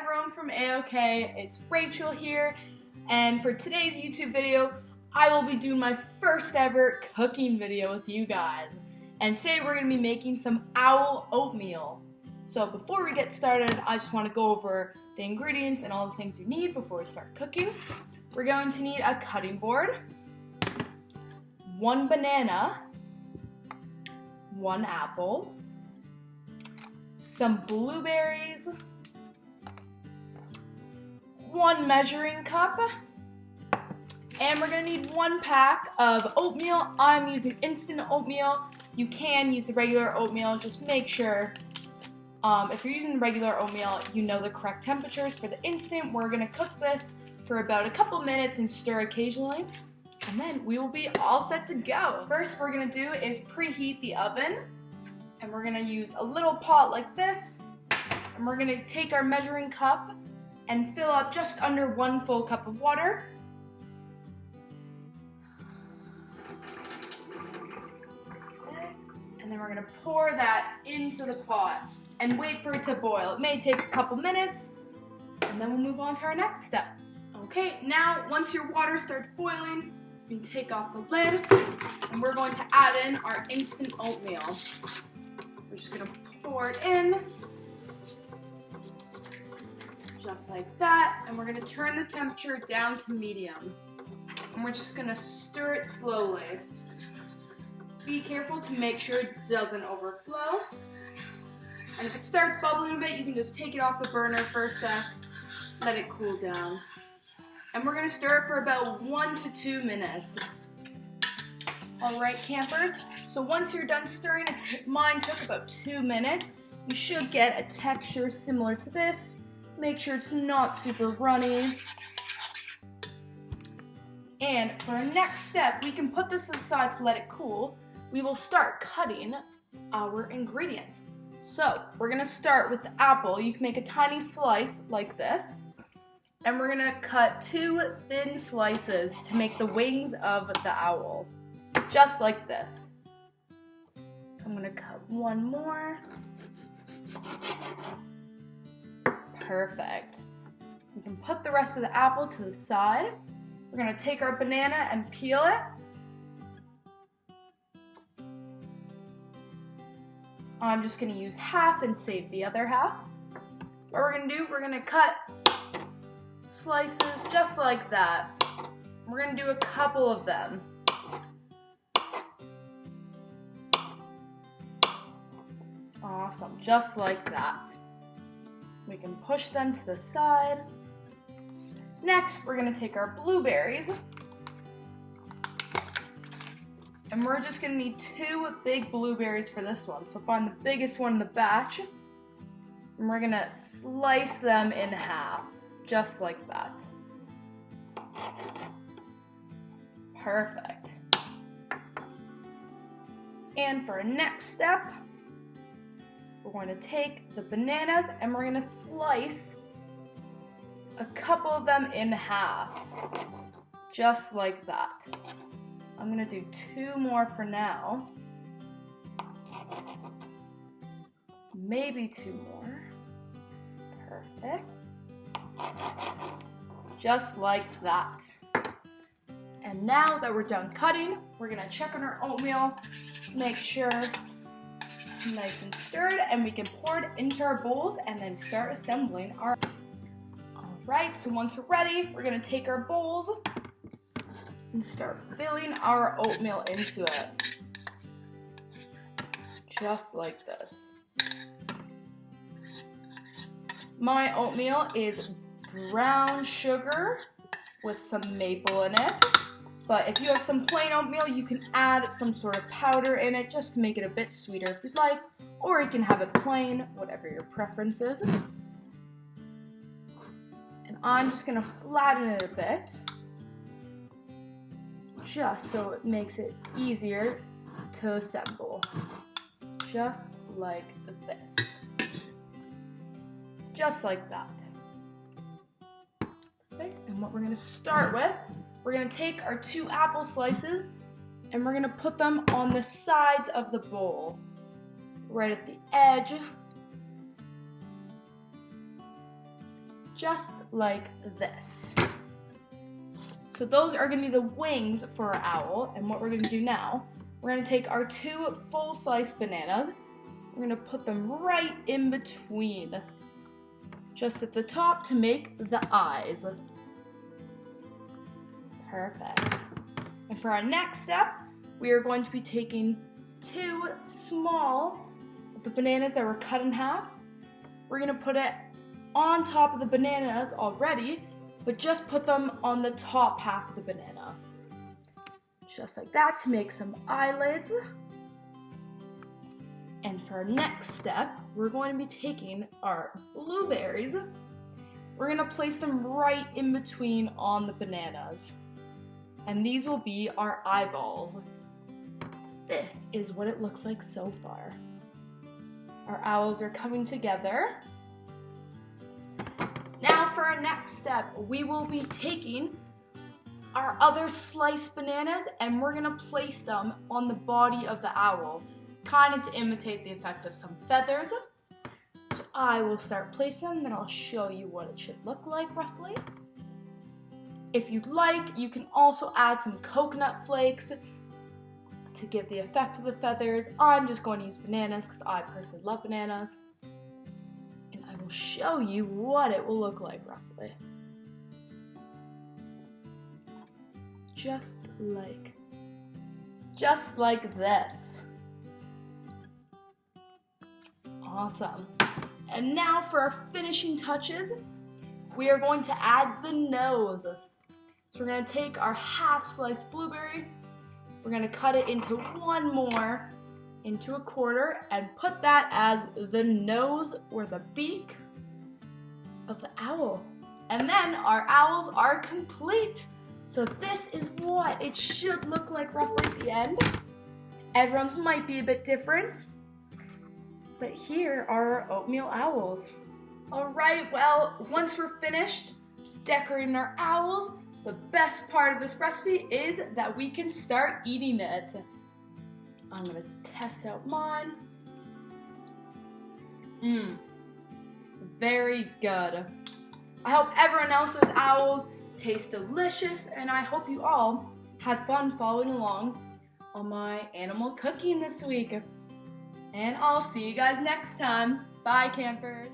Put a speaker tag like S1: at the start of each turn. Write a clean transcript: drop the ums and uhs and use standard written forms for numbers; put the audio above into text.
S1: everyone from AOK, it's Rachel here, and for today's YouTube video, I will be doing my first ever cooking video with you guys. And today we're going to be making some owl oatmeal. So before we get started, I just want to go over the ingredients and all the things you need before we start cooking. We're going to need a cutting board, 1 banana, 1 apple, some blueberries, 1 measuring cup, and we're going to need 1 pack of oatmeal. I'm using instant oatmeal. You can use the regular oatmeal, just make sure if you're using the regular oatmeal, you know the correct temperatures. For the instant, we're going to cook this for about a couple minutes and stir occasionally, and then we will be all set to go. First, we're going to do is preheat the oven, and we're going to use a little pot like this, and we're going to take our measuring cup and fill up just under 1 full cup of water. And then we're going to pour that into the pot and wait for it to boil. It may take a couple minutes, and then we'll move on to our next step. Okay, now once your water starts boiling, you can take off the lid, and we're going to add in our instant oatmeal. We're just going to pour it in, just like that, and we're going to turn the temperature down to medium. And we're just going to stir it slowly. Be careful to make sure it doesn't overflow. And if it starts bubbling a bit, you can just take it off the burner for a sec, let it cool down. And we're going to stir it for about 1 to 2 minutes. Alright, campers, so once you're done stirring, mine took about 2 minutes. You should get a texture similar to this. Make sure it's not super runny. And for our next step, we can put this to the side to let it cool. We will start cutting our ingredients. So we're going to start with the apple. You can make a tiny slice like this. And we're going to cut 2 thin slices to make the wings of the owl. Just like this. So I'm going to cut 1 more. Perfect. We can put the rest of the apple to the side. We're going to take our banana and peel it. I'm just going to use half and save the other half. What we're going to do, we're going to cut slices just like that. We're going to do a couple of them. Awesome, just like that. We can push them to the side. Next, we're going to take our blueberries. And we're just going to need 2 big blueberries for this one. So find the biggest one in the batch. And we're going to slice them in half, just like that. Perfect. And for our next step, we're going to take the bananas and we're going to slice a couple of them in half, just like that. I'm going to do 2 more for now. Maybe 2 more. Perfect. Just like that. And now that we're done cutting, we're going to check on our oatmeal, make sure it's nice and stirred, and we can pour it into our bowls and then start assembling our. Alright, so once we're ready, we're going to take our bowls and start filling our oatmeal into it. Just like this. My oatmeal is brown sugar with some maple in it. But if you have some plain oatmeal, you can add some sort of powder in it just to make it a bit sweeter if you'd like. Or you can have it plain, whatever your preference is. And I'm just going to flatten it a bit, just so it makes it easier to assemble. Just like this. Just like that. Perfect. And what we're going to start with, we're going to take our 2 apple slices and we're going to put them on the sides of the bowl, right at the edge. just like this. So those are gonna be the wings for our owl, and what we're gonna do now, we're gonna take our 2 full sliced bananas, we're gonna put them right in between, just at the top to make the eyes. Perfect. And for our next step, we are going to be taking 2 small of the bananas that were cut in half. We're gonna put it on top of the bananas already, but just put them on the top half of the banana. Just like that to make some eyelids. And for our next step, we're going to be taking our blueberries. We're gonna place them right in between on the bananas. And these will be our eyeballs. So this is what it looks like so far. Our owls are coming together. Now for our next step, we will be taking our other sliced bananas and we're gonna place them on the body of the owl, kind of to imitate the effect of some feathers. So I will start placing them, then I'll show you what it should look like roughly. If you'd like, you can also add some coconut flakes to give the effect of the feathers. I'm just going to use bananas because I personally love bananas. And I will show you what it will look like roughly. Just like this. Awesome. And now for our finishing touches, we are going to add the nose. So we're going to take our half sliced blueberry, we're going to cut it into 1 more, into a quarter, and put that as the nose or the beak of the owl. And then our owls are complete. So this is what it should look like roughly at the end. Everyone's might be a bit different, but here are our oatmeal owls. All right, well, once we're finished decorating our owls, the best part of this recipe is that we can start eating it. I'm gonna test out mine. Very good. I hope everyone else's owls taste delicious, and I hope you all had fun following along on my animal cooking this week. And I'll see you guys next time. Bye, campers.